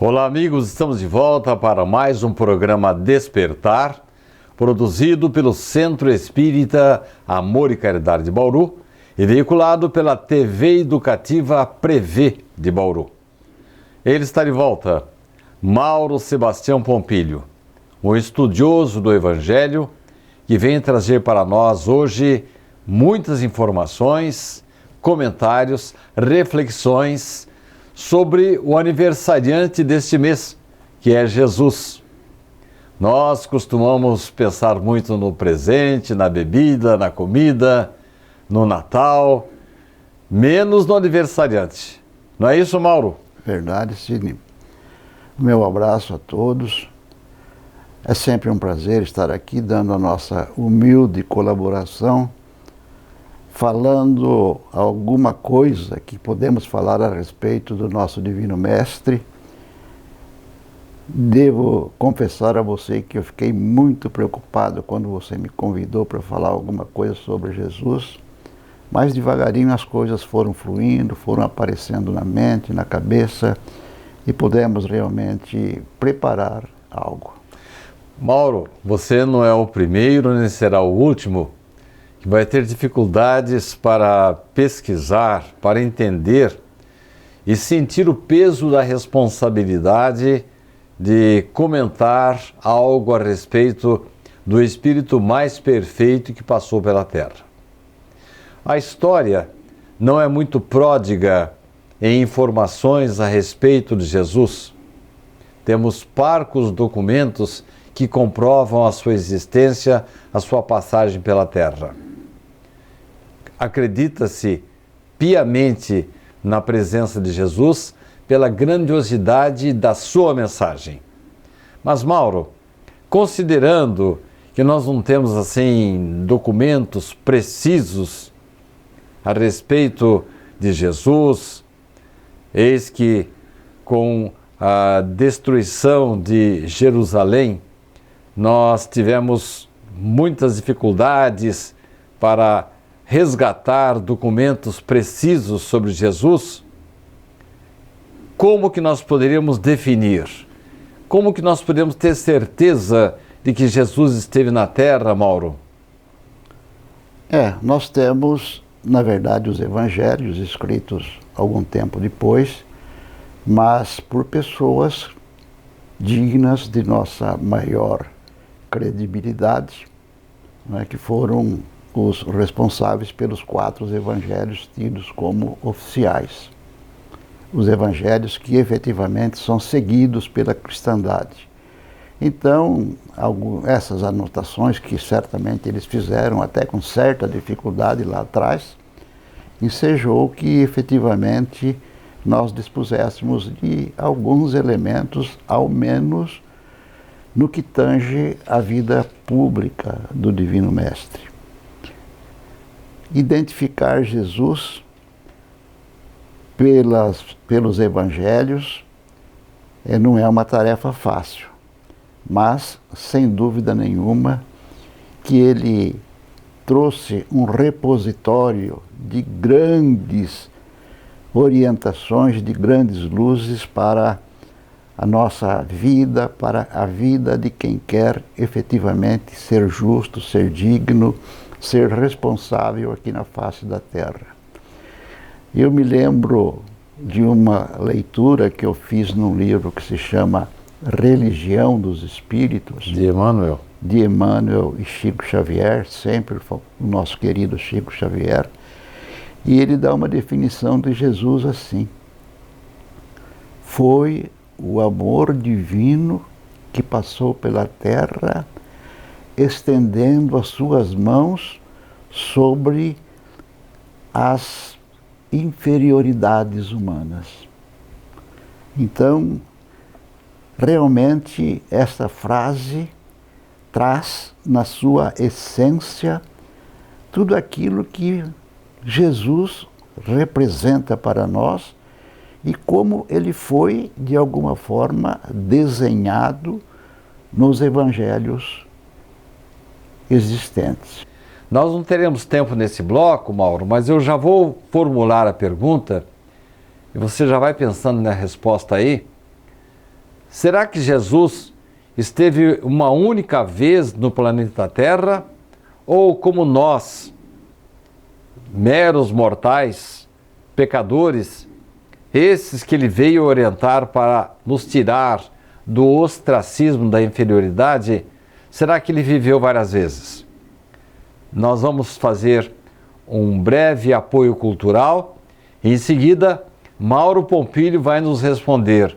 Olá, amigos, estamos de volta para mais um programa Despertar, produzido pelo Centro Espírita Amor e Caridade de Bauru e veiculado pela TV Educativa Prevê de Bauru. Ele está de volta, Mauro Sebastião Pompilho, um estudioso do Evangelho que vem trazer para nós hoje muitas informações, comentários, reflexões sobre o aniversariante deste mês, que é Jesus. Nós costumamos pensar muito no presente, na bebida, na comida, no Natal, menos no aniversariante. Não é isso, Mauro? Verdade, Sidney. Meu abraço a todos. É sempre um prazer estar aqui dando a nossa humilde colaboração, falando alguma coisa que podemos falar a respeito do nosso Divino Mestre. Devo confessar a você que eu fiquei muito preocupado quando você me convidou para falar alguma coisa sobre Jesus, mas devagarinho as coisas foram fluindo, foram aparecendo na mente, na cabeça, e pudemos realmente preparar algo. Mauro, você não é o primeiro nem será o último que vai ter dificuldades para pesquisar, para entender e sentir o peso da responsabilidade de comentar algo a respeito do Espírito mais perfeito que passou pela Terra. A história não é muito pródiga em informações a respeito de Jesus. Temos parcos documentos que comprovam a sua existência, a sua passagem pela Terra. Acredita-se piamente na presença de Jesus pela grandiosidade da sua mensagem. Mas, Mauro, considerando que nós não temos assim documentos precisos a respeito de Jesus, eis que com a destruição de Jerusalém, nós tivemos muitas dificuldades para resgatar documentos precisos sobre Jesus. Como que nós poderíamos definir? Como que nós podemos ter certeza de que Jesus esteve na Terra, Mauro? Nós temos, na verdade, os evangelhos escritos algum tempo depois, mas por pessoas dignas de nossa maior credibilidade, né, que foram os responsáveis pelos 4 evangelhos tidos como oficiais. Os evangelhos que efetivamente são seguidos pela cristandade. Então, essas anotações que certamente eles fizeram até com certa dificuldade lá atrás, ensejou que efetivamente nós dispuséssemos de alguns elementos, ao menos no que tange a vida pública do Divino Mestre. Identificar Jesus pelos evangelhos não é uma tarefa fácil, mas, sem dúvida nenhuma, que ele trouxe um repositório de grandes orientações, de grandes luzes para a nossa vida, para a vida de quem quer efetivamente ser justo, ser digno, ser responsável aqui na face da Terra. Eu me lembro de uma leitura que eu fiz num livro que se chama Religião dos Espíritos, De Emmanuel. De Emmanuel e Chico Xavier, sempre o nosso querido Chico Xavier, e ele dá uma definição de Jesus assim: foi o amor divino que passou pela terra, estendendo as suas mãos sobre as inferioridades humanas. Então, realmente, esta frase traz na sua essência tudo aquilo que Jesus representa para nós e como ele foi, de alguma forma, desenhado nos evangelhos existentes. Nós não teremos tempo nesse bloco, Mauro, mas eu já vou formular a pergunta e você já vai pensando na resposta aí. será que Jesus esteve uma única vez no planeta Terra? Ou como nós, meros mortais, pecadores, esses que ele veio orientar para nos tirar do ostracismo, da inferioridade, será que ele viveu várias vezes? Nós vamos fazer um breve apoio cultural e em seguida Mauro Pompilho vai nos responder: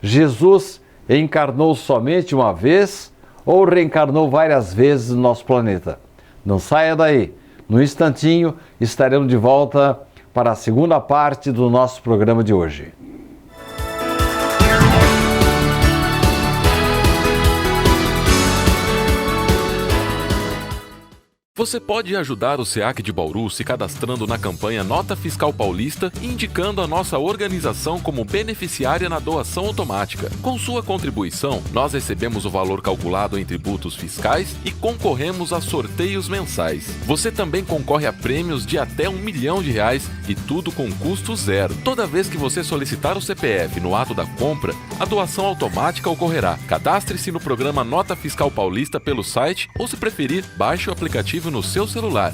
Jesus encarnou somente uma vez ou reencarnou várias vezes no nosso planeta? Não saia daí. No instantinho estaremos de volta para a segunda parte do nosso programa de hoje. Você pode ajudar o SEAC de Bauru se cadastrando na campanha Nota Fiscal Paulista e indicando a nossa organização como beneficiária na doação automática. Com sua contribuição, nós recebemos o valor calculado em tributos fiscais e concorremos a sorteios mensais. Você também concorre a prêmios de até R$1 milhão e tudo com custo zero. Toda vez que você solicitar o CPF no ato da compra, a doação automática ocorrerá. Cadastre-se no programa Nota Fiscal Paulista pelo site ou, se preferir, baixe o aplicativo no seu celular.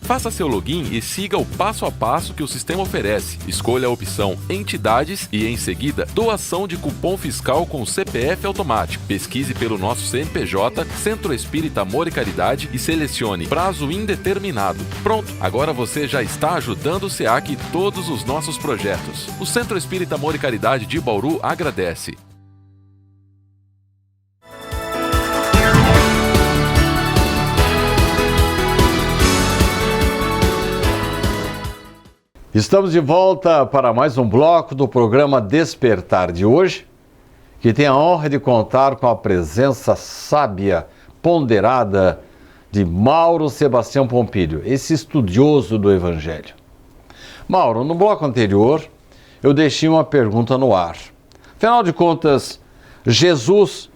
Faça seu login e siga o passo a passo que o sistema oferece. Escolha a opção Entidades e, em seguida, Doação de Cupom Fiscal com CPF Automático. Pesquise pelo nosso CNPJ, Centro Espírita Amor e Caridade, e selecione Prazo Indeterminado. Pronto, agora você já está ajudando o SEAC e todos os nossos projetos. O Centro Espírita Amor e Caridade de Bauru agradece. Estamos de volta para mais um bloco do programa Despertar de hoje, que tem a honra de contar com a presença sábia, ponderada de Mauro Sebastião Pompilho, esse estudioso do Evangelho. Mauro, no bloco anterior, eu deixei uma pergunta no ar. Afinal de contas, Jesus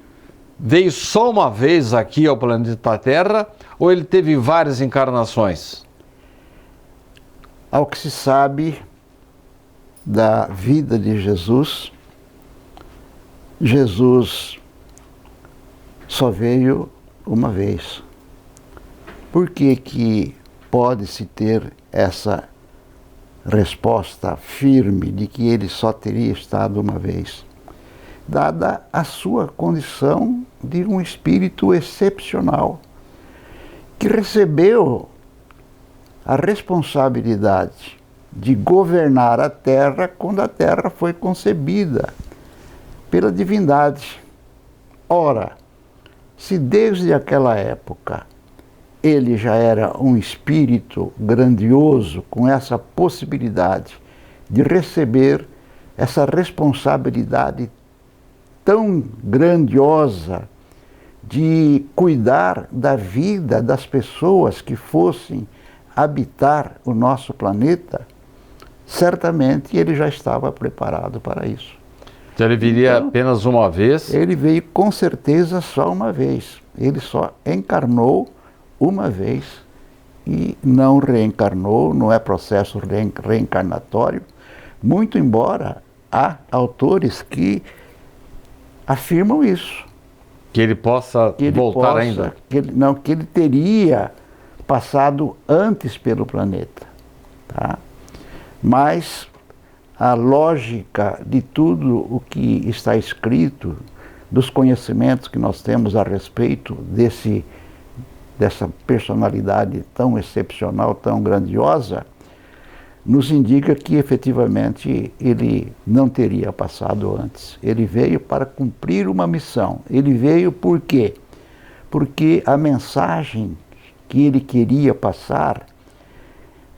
veio só uma vez aqui ao planeta Terra ou ele teve várias encarnações? Ao que se sabe da vida de Jesus, Jesus só veio uma vez. Por que pode-se ter essa resposta firme de que ele só teria estado uma vez? Dada a sua condição de um espírito excepcional, que recebeu a responsabilidade de governar a Terra quando a Terra foi concebida pela divindade. Ora, se desde aquela época ele já era um espírito grandioso, com essa possibilidade de receber essa responsabilidade tão grandiosa de cuidar da vida das pessoas que fossem habitar o nosso planeta, certamente ele já estava preparado para isso. Então ele viria apenas uma vez? Ele veio com certeza só uma vez. Ele só encarnou uma vez e não reencarnou, não é processo reencarnatório, muito embora há autores que afirmam isso. Que ele possa voltar ainda? Que ele teria passado antes pelo planeta, tá? Mas a lógica de tudo o que está escrito, dos conhecimentos que nós temos a respeito dessa personalidade tão excepcional, tão grandiosa, nos indica que efetivamente ele não teria passado antes. Ele veio para cumprir uma missão. Ele veio por quê? Porque a mensagem que ele queria passar,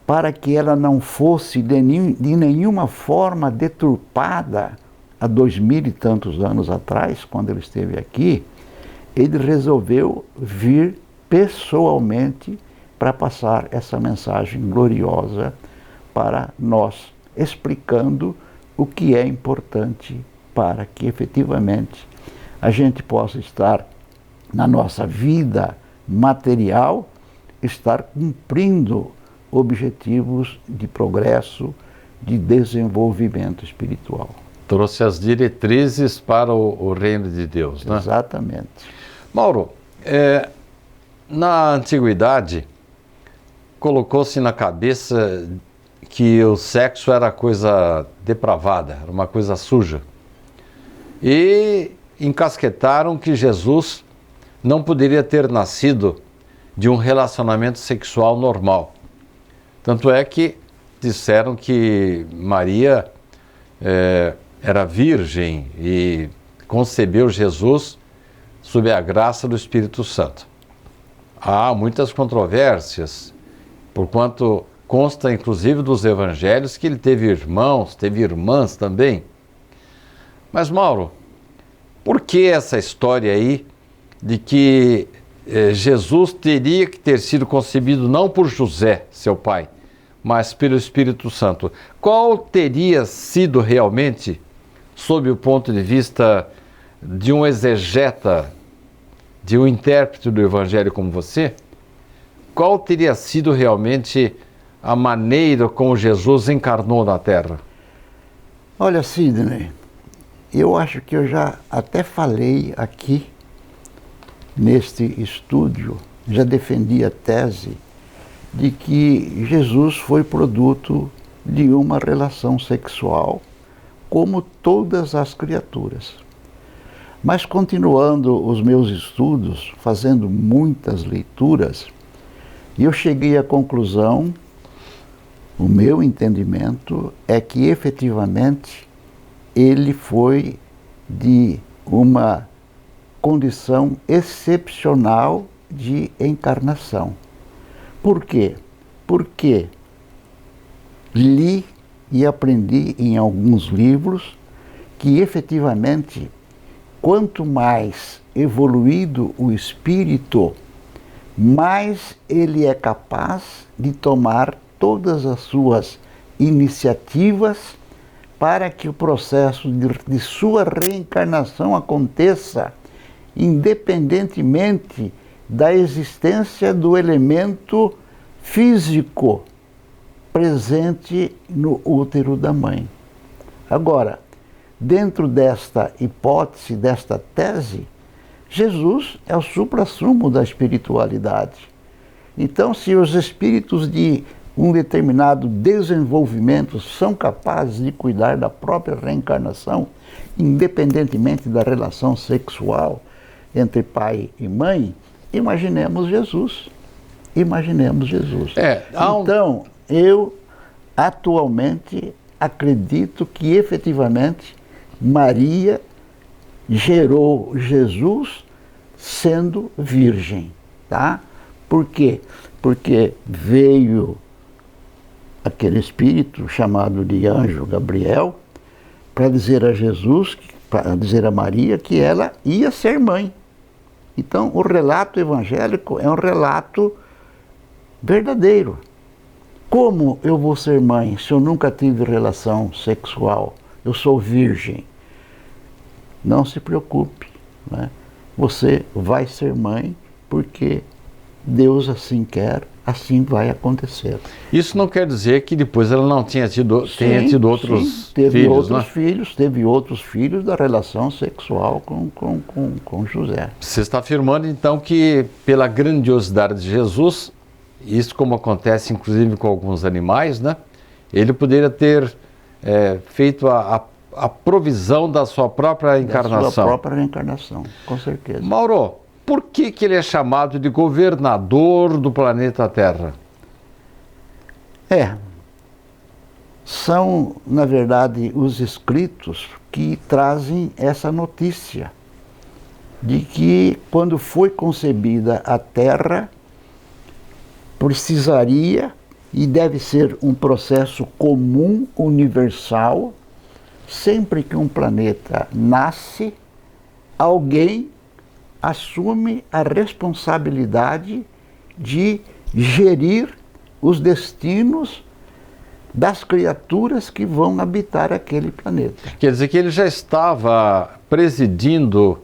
para que ela não fosse de nenhuma forma deturpada há 2000 e tantos anos atrás, quando ele esteve aqui, ele resolveu vir pessoalmente para passar essa mensagem gloriosa para nós, explicando o que é importante para que efetivamente a gente possa estar na nossa vida material, estar cumprindo objetivos de progresso, de desenvolvimento espiritual. Trouxe as diretrizes para o reino de Deus, né? Exatamente. Mauro, na antiguidade, colocou-se na cabeça que o sexo era coisa depravada, era uma coisa suja. E encasquetaram que Jesus não poderia ter nascido de um relacionamento sexual normal. Tanto é que disseram que Maria era virgem e concebeu Jesus sob a graça do Espírito Santo. Há muitas controvérsias, porquanto consta inclusive dos evangelhos que ele teve irmãos, teve irmãs também. Mas, Mauro, por que essa história aí de que Jesus teria que ter sido concebido não por José, seu pai, mas pelo Espírito Santo? Qual teria sido realmente, sob o ponto de vista de um exegeta, de um intérprete do Evangelho como você, qual teria sido realmente a maneira como Jesus encarnou na Terra? Olha, Sidney, eu acho que eu já até falei aqui neste estúdio, já defendi a tese de que Jesus foi produto de uma relação sexual, como todas as criaturas. Mas continuando os meus estudos, fazendo muitas leituras, eu cheguei à conclusão, o meu entendimento é que efetivamente ele foi de uma condição excepcional de encarnação. Por quê? Porque li e aprendi em alguns livros que efetivamente quanto mais evoluído o espírito, mais ele é capaz de tomar todas as suas iniciativas para que o processo de sua reencarnação aconteça, independentemente da existência do elemento físico presente no útero da mãe. Agora, dentro desta hipótese, desta tese, Jesus é o suprassumo da espiritualidade. Então, se os espíritos de um determinado desenvolvimento são capazes de cuidar da própria reencarnação, independentemente da relação sexual entre pai e mãe, imaginemos Jesus. Imaginemos Jesus. Então, eu atualmente acredito que efetivamente Maria gerou Jesus sendo virgem, tá? Por quê? Porque veio aquele espírito chamado de anjo Gabriel para dizer a Jesus, para dizer a Maria que ela ia ser mãe. Então, o relato evangélico é um relato verdadeiro. Como eu vou ser mãe se eu nunca tive relação sexual? Eu sou virgem. Não se preocupe, né? Você vai ser mãe porque Deus assim quer, assim vai acontecer. Isso não quer dizer que depois ela não tenha tido outros filhos, teve outros filhos da relação sexual com José. Você está afirmando então que pela grandiosidade de Jesus, isso como acontece inclusive com alguns animais, né? Ele poderia ter feito a provisão da sua própria encarnação. Da sua própria reencarnação, com certeza. Mauro, por que ele é chamado de governador do planeta Terra? São, na verdade, os escritos que trazem essa notícia de que quando foi concebida a Terra, precisaria, e deve ser um processo comum, universal, sempre que um planeta nasce, alguém assume a responsabilidade de gerir os destinos das criaturas que vão habitar aquele planeta. Quer dizer que ele já estava presidindo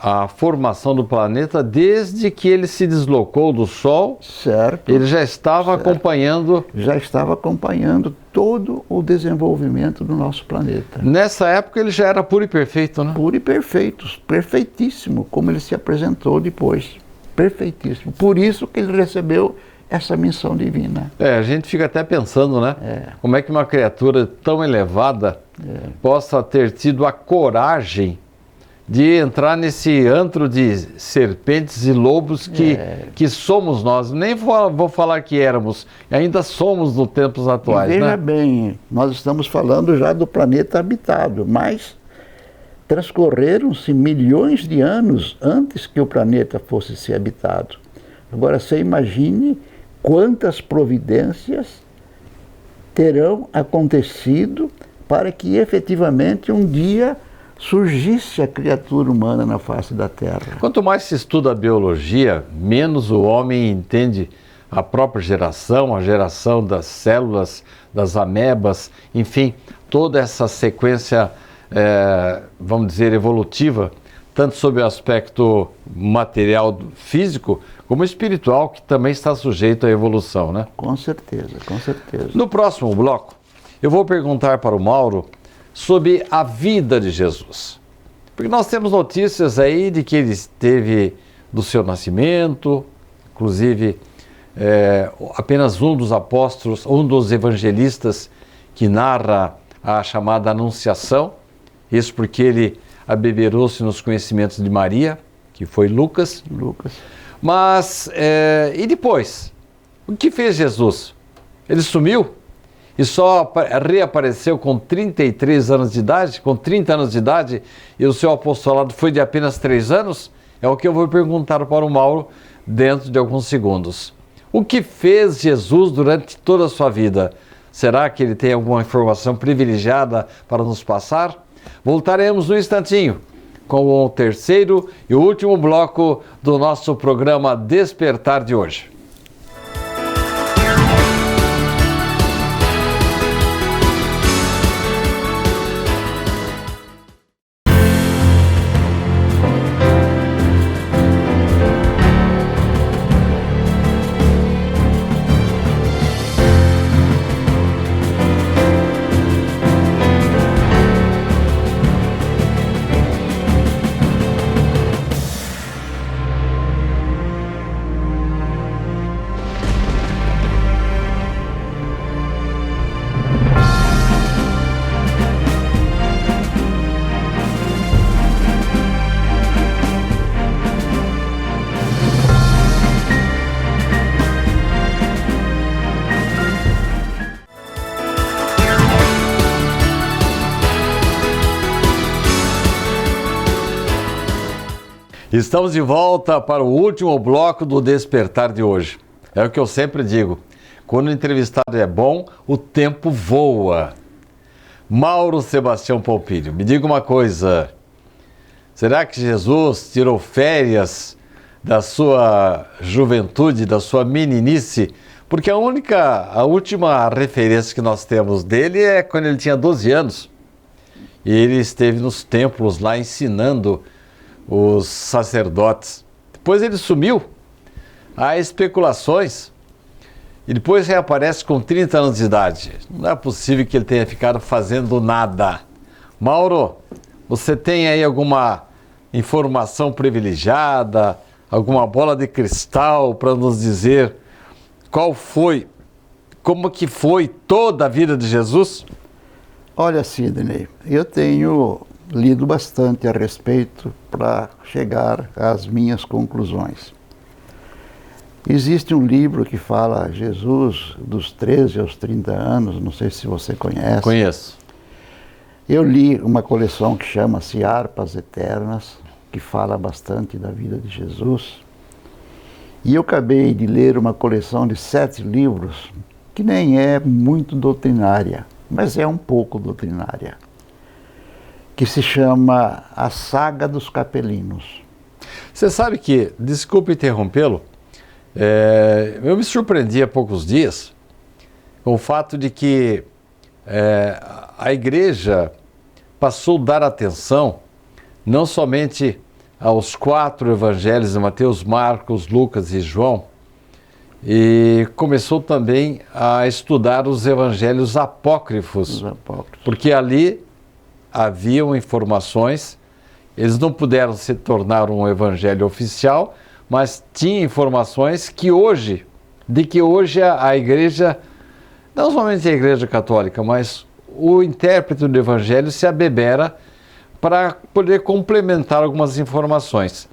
a formação do planeta desde que ele se deslocou do Sol. Certo. Ele já estava acompanhando. Já estava acompanhando todo o desenvolvimento do nosso planeta. Nessa época ele já era puro e perfeito, né? Puro e perfeito, perfeitíssimo, como ele se apresentou depois. Perfeitíssimo. Por isso que ele recebeu essa missão divina. A gente fica até pensando, né? Como é que uma criatura tão elevada possa ter tido a coragem de entrar nesse antro de serpentes e lobos que somos nós. Nem vou falar que éramos, ainda somos nos tempos atuais. E veja né? bem, nós estamos falando já do planeta habitado, mas transcorreram-se milhões de anos antes que o planeta fosse ser habitado. Agora você imagine quantas providências terão acontecido para que efetivamente um dia surgisse a criatura humana na face da Terra. Quanto mais se estuda a biologia, menos o homem entende a própria geração, a geração das células, das amebas, enfim, toda essa sequência, vamos dizer, evolutiva, tanto sob o aspecto material físico, como espiritual, que também está sujeito à evolução, né? Com certeza, com certeza. No próximo bloco, eu vou perguntar para o Mauro sobre a vida de Jesus. Porque nós temos notícias aí de que ele esteve do seu nascimento, inclusive apenas um dos apóstolos, um dos evangelistas que narra a chamada Anunciação, isso porque ele abeberou-se nos conhecimentos de Maria, que foi Lucas. Mas, e depois? O que fez Jesus? Ele sumiu? E só reapareceu com 33 anos de idade, com 30 anos de idade, e o seu apostolado foi de apenas 3 anos? É o que eu vou perguntar para o Mauro dentro de alguns segundos. O que fez Jesus durante toda a sua vida? Será que ele tem alguma informação privilegiada para nos passar? Voltaremos no instantinho com o terceiro e último bloco do nosso programa Despertar de hoje. Estamos de volta para o último bloco do Despertar de hoje. É o que eu sempre digo, quando o entrevistado é bom, o tempo voa. Mauro Sebastião Poupilho, me diga uma coisa, será que Jesus tirou férias da sua juventude, da sua meninice? Porque a última referência que nós temos dele é quando ele tinha 12 anos. E ele esteve nos templos lá ensinando os sacerdotes. Depois ele sumiu. Há especulações. E depois reaparece com 30 anos de idade. Não é possível que ele tenha ficado fazendo nada. Mauro, você tem aí alguma informação privilegiada, alguma bola de cristal para nos dizer como que foi toda a vida de Jesus? Olha, Sidney, eu tenho lido bastante a respeito para chegar às minhas conclusões. Existe um livro que fala Jesus dos 13 aos 30 anos, não sei se você conhece. Conheço. Eu li uma coleção que chama-se Harpas Eternas, que fala bastante da vida de Jesus. E eu acabei de ler uma coleção de 7 livros, que nem é muito doutrinária, mas é um pouco doutrinária, que se chama A Saga dos Capelinos. Você sabe que, desculpe interrompê-lo, eu me surpreendi há poucos dias com o fato de que a igreja passou a dar atenção não somente aos 4 evangelhos de Mateus, Marcos, Lucas e João, e começou também a estudar os evangelhos apócrifos, porque ali haviam informações, eles não puderam se tornar um evangelho oficial, mas tinha informações que hoje a igreja, não somente a igreja católica, mas o intérprete do evangelho se abebera para poder complementar algumas informações.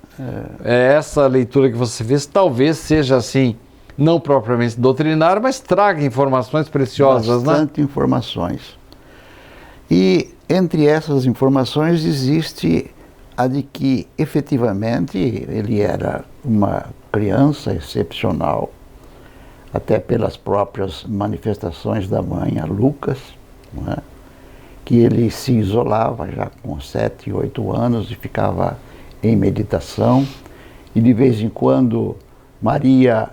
Essa leitura que você fez talvez seja assim, não propriamente doutrinária, mas traga informações preciosas, bastante informações. E entre essas informações existe a de que efetivamente ele era uma criança excepcional, até pelas próprias manifestações da mãe, a Lucas, não é? Que ele se isolava já com 7, 8 anos e ficava em meditação, e de vez em quando Maria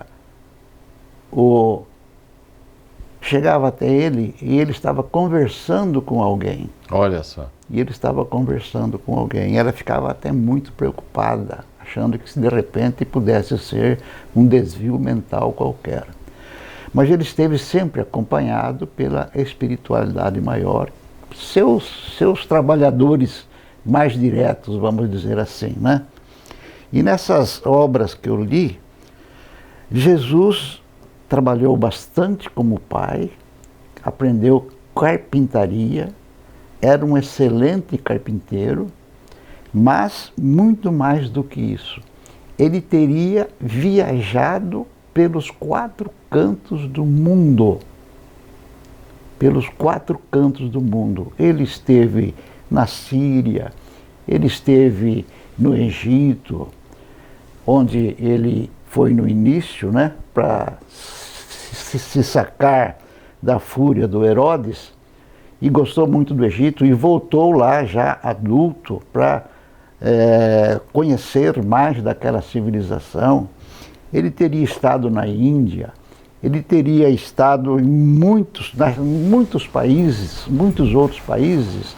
chegava até ele e ele estava conversando com alguém. Olha só. E ele estava conversando com alguém. Ela ficava até muito preocupada, achando que se de repente pudesse ser um desvio mental qualquer. Mas ele esteve sempre acompanhado pela espiritualidade maior, seus trabalhadores mais diretos, vamos dizer assim, né? E nessas obras que eu li, Jesus trabalhou bastante como pai, aprendeu carpintaria, era um excelente carpinteiro, mas muito mais do que isso, ele teria viajado pelos 4 cantos do mundo. Pelos 4 cantos do mundo. Ele esteve na Síria, ele esteve no Egito, onde ele foi no início, né, para se sacar da fúria do Herodes, e gostou muito do Egito e voltou lá já adulto para conhecer mais daquela civilização. Ele teria estado na Índia, ele teria estado em muitos países, muitos outros países,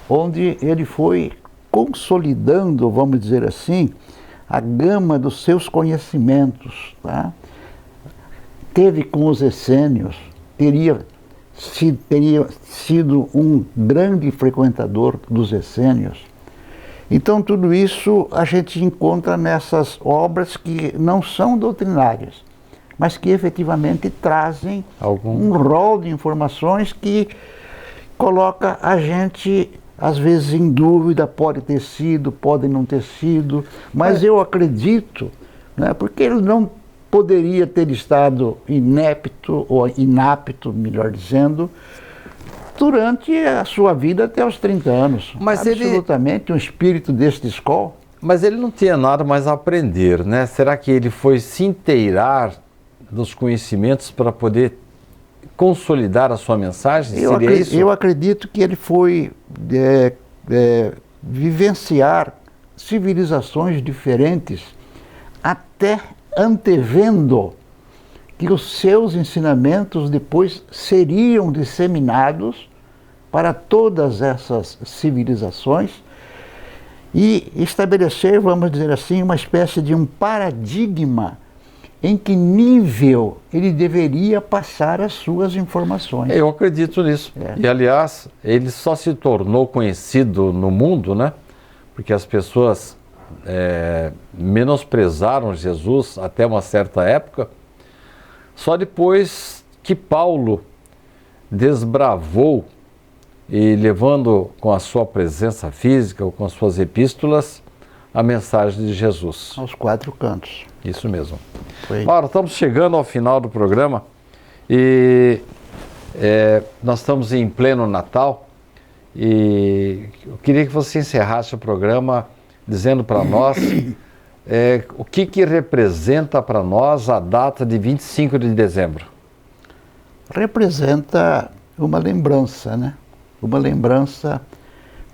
onde ele foi consolidando, vamos dizer assim, a gama dos seus conhecimentos. Tá? Teve com os essênios, teria sido um grande frequentador dos essênios. Então tudo isso a gente encontra nessas obras que não são doutrinárias, mas que efetivamente trazem um rol de informações que coloca a gente, às vezes, em dúvida, pode ter sido, pode não ter sido, mas eu acredito, né, porque ele não poderia ter estado inepto, ou inapto, melhor dizendo, durante a sua vida até os 30 anos. Mas absolutamente um espírito deste escola. Mas ele não tinha nada mais a aprender, né? Será que ele foi se inteirar dos conhecimentos para poder consolidar a sua mensagem? Seria isso? Eu acredito que ele foi vivenciar civilizações diferentes, até antevendo que os seus ensinamentos depois seriam disseminados para todas essas civilizações e estabelecer, vamos dizer assim, uma espécie de um paradigma em que nível ele deveria passar as suas informações. Eu acredito nisso. E, aliás, ele só se tornou conhecido no mundo, né? Porque as pessoas menosprezaram Jesus até uma certa época, só depois que Paulo desbravou e levando com a sua presença física ou com as suas epístolas a mensagem de Jesus. Aos 4 cantos. Isso mesmo. Ora, estamos chegando ao final do programa e nós estamos em pleno Natal e eu queria que você encerrasse o programa dizendo para nós o que representa para nós a data de 25 de dezembro. Representa uma lembrança, né? Uma lembrança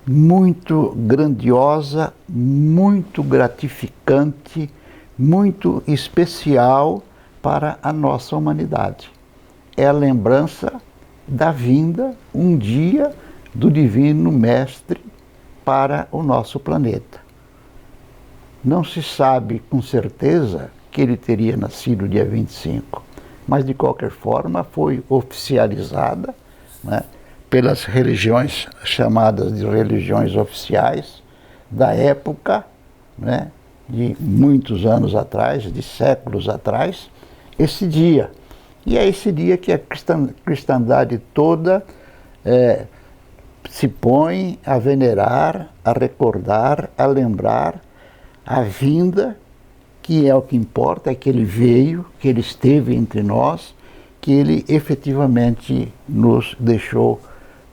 muito grandiosa, muito gratificante, muito especial para a nossa humanidade. É a lembrança da vinda, um dia, do Divino Mestre para o nosso planeta. Não se sabe com certeza que ele teria nascido dia 25, mas de qualquer forma foi oficializada, né, pelas religiões chamadas de religiões oficiais da época, né, de muitos anos atrás, de séculos atrás, esse dia. E é esse dia que a cristandade toda se põe a venerar, a recordar, a lembrar a vinda, que é o que importa, é que ele veio, que ele esteve entre nós, que ele efetivamente nos deixou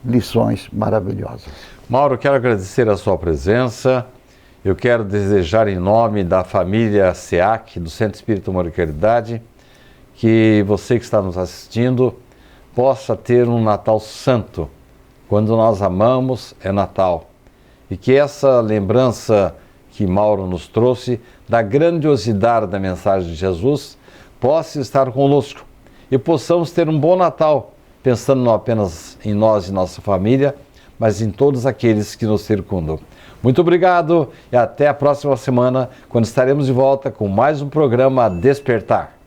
lições maravilhosas. Mauro, quero agradecer a sua presença. Eu quero desejar em nome da família SEAC, do Centro Espírita Amor e Caridade, que você que está nos assistindo possa ter um Natal santo. Quando nós amamos, é Natal. E que essa lembrança que Mauro nos trouxe da grandiosidade da mensagem de Jesus possa estar conosco e possamos ter um bom Natal, pensando não apenas em nós e nossa família, mas em todos aqueles que nos circundam. Muito obrigado e até a próxima semana, quando estaremos de volta com mais um programa Despertar.